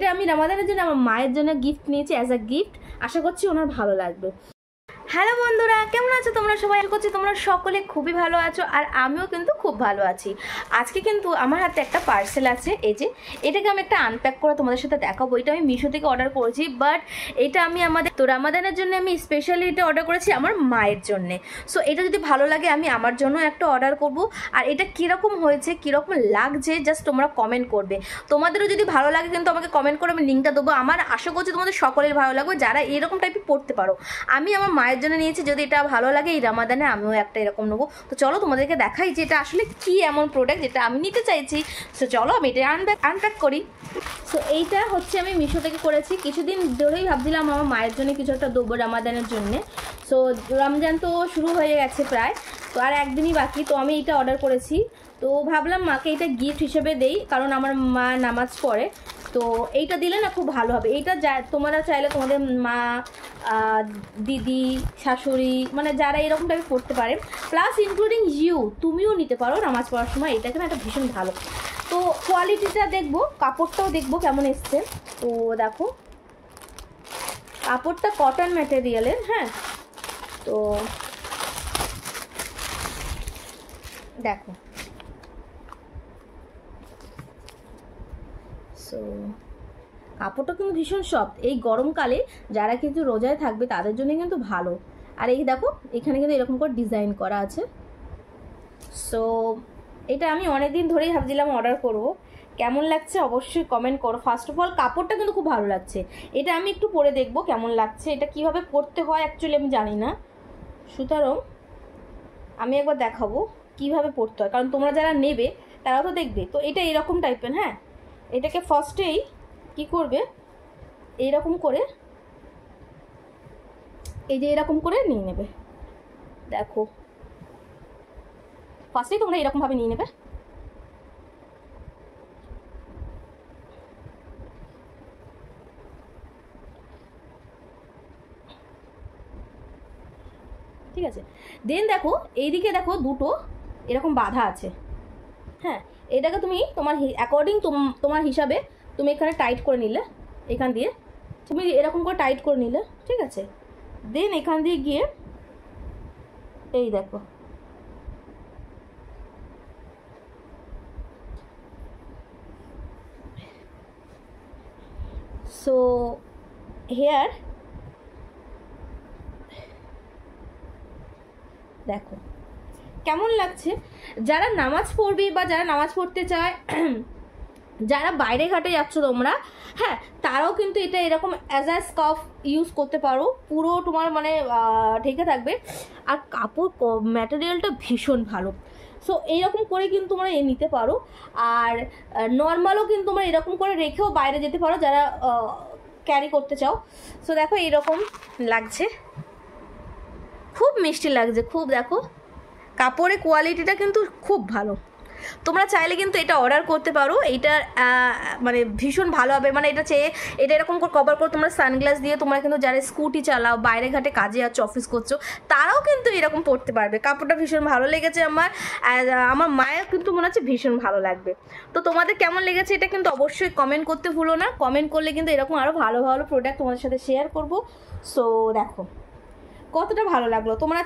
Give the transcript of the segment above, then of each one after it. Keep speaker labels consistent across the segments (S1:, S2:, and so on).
S1: এটা আমি রামাদানের জন্য আমার মায়ের জন্য গিফট নিয়েছি অ্যাজ আ গিফট। আশা করছি ওনার ভালো লাগবে। হ্যালো বন্ধুরা, কেমন আছো তোমরা সবাই? আশা করছি তোমরা সকলে খুবই ভালো আছো, আর আমিও কিন্তু খুব ভালো আছি। আজকে কিন্তু আমার হাতে একটা পার্সেল আছে, এই যে এটাকে আমি একটা আনপ্যাক করে তোমাদের সাথে দেখাবো। এটা আমি মিশো থেকে অর্ডার করেছি, বাট এটা আমি আমাদের তো রামাদানের জন্য আমি স্পেশালি এটা অর্ডার করেছি আমার মায়ের জন্যে। সো এটা যদি ভালো লাগে আমি আমার জন্য একটা অর্ডার করব। আর এটা কীরকম হয়েছে, কীরকম লাগছে, জাস্ট তোমরা কমেন্ট করবে। তোমাদেরও যদি ভালো লাগে কিন্তু আমাকে কমেন্ট করে আমি লিঙ্কটা দেবো। আমার আশা করছি তোমাদের সকলের ভালো লাগবে যারা এরকম টাইপের পড়তে পারো। আমি আমার মায়ের জন্য নিয়েছি, যদি এটা ভালো লাগে এই রামাদানে আমিও একটা এরকম নেবো। তো চলো তোমাদেরকে দেখাই যে এটা আসলে কি এমন প্রোডাক্ট যেটা আমি নিতে চাইছি। সো চলো আমি এটা আনপ্যাক করি। সো এইটা হচ্ছে আমি মিশো থেকে করেছি। কিছুদিন ধরেই ভাবছিলাম আমার মায়ের জন্য কিছু একটা দেবো রামাদানের জন্যে। সো রমজান তো শুরু হয়ে গেছে প্রায়, তো আর একদিনই বাকি। তো আমি এটা অর্ডার করেছি, তো ভাবলাম মাকে এটা গিফট হিসেবে দেই, কারণ আমার মা নামাজ পড়ে। তো এইটা দিলে না খুব ভালো হবে। এইটা তোমরা চাইলে তোমাদের মা, দিদি, শাশুড়ি, মানে যারা এরকম টাইপের পড়তে পারে, প্লাস ইনক্লুডিং তুমিও নিতে পারো নামাজ পড়ার সময়। এটা কিন্তু একটা ভীষণ ভালো। তো কোয়ালিটিটা দেখবো, কাপড়টাও দেখবো কেমন এসছে। তো দেখো কাপড়টা কটন ম্যাটেরিয়ালের, হ্যাঁ। তো দেখো, সো কাপড়টা কিন্তু ভীষণ সফট। এই গরমকালে যারা কিন্তু রোজায় থাকবে তাদের জন্য কিন্তু ভালো। আর এই দেখো এখানে কিন্তু এরকম করে ডিজাইন করা আছে। সো এটা আমি অনেকদিন ধরেই ভাবছিলাম অর্ডার করব। কেমন লাগছে অবশ্যই কমেন্ট করো। ফার্স্ট অফ অল কাপড়টা কিন্তু খুব ভালো লাগছে। এটা আমি একটু পরে দেখবো কেমন লাগছে। এটা কিভাবে পরতে হয় অ্যাকচুয়ালি আমি জানি না, সুতরাং আমি একবার দেখাবো কিভাবে পরতে হয়, কারণ তোমরা যারা নেবে তারা তো দেখবে। তো এটা এরকম টাইপের, হ্যাঁ। এটাকে ফার্স্টেই কি করবে, এইরকম করে, এই যে এরকম করে নিয়ে নেবে। দেখো ফার্স্টেই তোমরা এরকমভাবে নিয়ে নেবে। ঠিক আছে, দেন দেখো এইদিকে দেখো দুটো এরকম বাঁধা আছে, হ্যাঁ। এটাকে তুমি তোমার অ্যাকর্ডিং তোমার হিসাবে তুমি এখানে টাইট করে নিলে, এখান দিয়ে তুমি এরকম করে টাইট করে নিলে, ঠিক আছে। দেন এখান দিয়ে গিয়ে এই দেখো, সো হেয়ার দেখো কেমন লাগছে। যারা নামাজ পড়বে বা যারা নামাজ পড়তে চায়, যারা বাইরে ঘাটে যাচ্ছ তোমরা, হ্যাঁ, তারাও কিন্তু এটা এরকম অ্যাজ আ স্কার্ফ ইউজ করতে পারো। পুরো তোমার মানে ঢেকে থাকবে। আর কাপড় ম্যাটেরিয়ালটা ভীষণ ভালো। সো এইরকম করে কিন্তু তোমরা নিতে পারো। আর নর্মালও কিন্তু তোমরা এরকম করে রেখেও বাইরে যেতে পারো যারা ক্যারি করতে চাও। সো দেখো এইরকম লাগছে, খুব মিষ্টি লাগছে, খুব। দেখো কাপড়ের কোয়ালিটিটা কিন্তু খুব ভালো। তোমরা চাইলে কিন্তু এটা অর্ডার করতে পারো। এইটা মানে ভীষণ ভালো হবে। মানে এটা এরকম করে কভার করে তোমরা সানগ্লাস দিয়ে তোমরা কিন্তু যারা স্কুটি চালাও, বাইরে ঘাটে কাজে যাচ্ছ, অফিস করছো, তারাও কিন্তু এরকম পড়তে পারবে। কাপড়টা ভীষণ ভালো লেগেছে আমার, আর আমার মায়ের কিন্তু মনে হচ্ছে ভীষণ ভালো লাগবে। তো তোমাদের কেমন লেগেছে এটা কিন্তু অবশ্যই কমেন্ট করতে ভুলো না। কমেন্ট করলে কিন্তু এরকম আরও ভালো ভালো প্রোডাক্ট তোমাদের সাথে শেয়ার করবো। সো দেখো কতটা ভালো লাগলো। তোমরা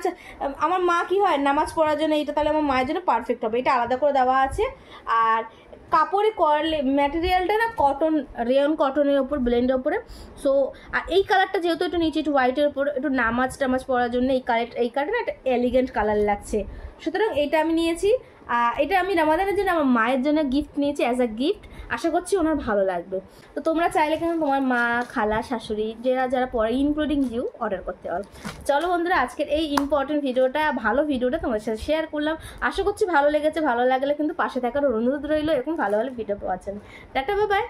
S1: আমার মা কি হয় নামাজ পড়ার জন্য, এটা তাহলে আমার মায়ের জন্য পারফেক্ট হবে। এটা আলাদা করে দেওয়া আছে। আর কাপড়ে ম্যাটেরিয়ালটা না কটন, রেয়ন কটনের ওপর, ব্লেন্ডের ওপরে। সো আর এই কালারটা যেহেতু একটু নিচে একটু হোয়াইটের ওপর, একটু নামাজ পড়ার জন্য এই কালারটা না একটা এলিগেন্ট কালার লাগছে। সুতরাং এটা আমি নিয়েছি। এটা আমি রামাদানের জন্য আমার মায়ের জন্য গিফট নিয়েছি অ্যাজ আ গিফট। আশা করছি ওনার ভালো লাগবে। তো তোমরা চাইলে কিন্তু তোমার মা, খালা, শাশুড়ি যারা পরে ইনক্লুডিং অর্ডার করতে পারো। চলো বন্ধুরা, আজকের এই ইম্পর্টেন্ট ভিডিওটা, ভালো ভিডিওটা তোমার সাথে শেয়ার করলাম। আশা করছি ভালো লেগেছে। ভালো লাগলে কিন্তু পাশে থাকার অনুরোধ রইল এরকম ভালো ভালো ভিডিও পাওয়ার জন্য। Tata, bye bye.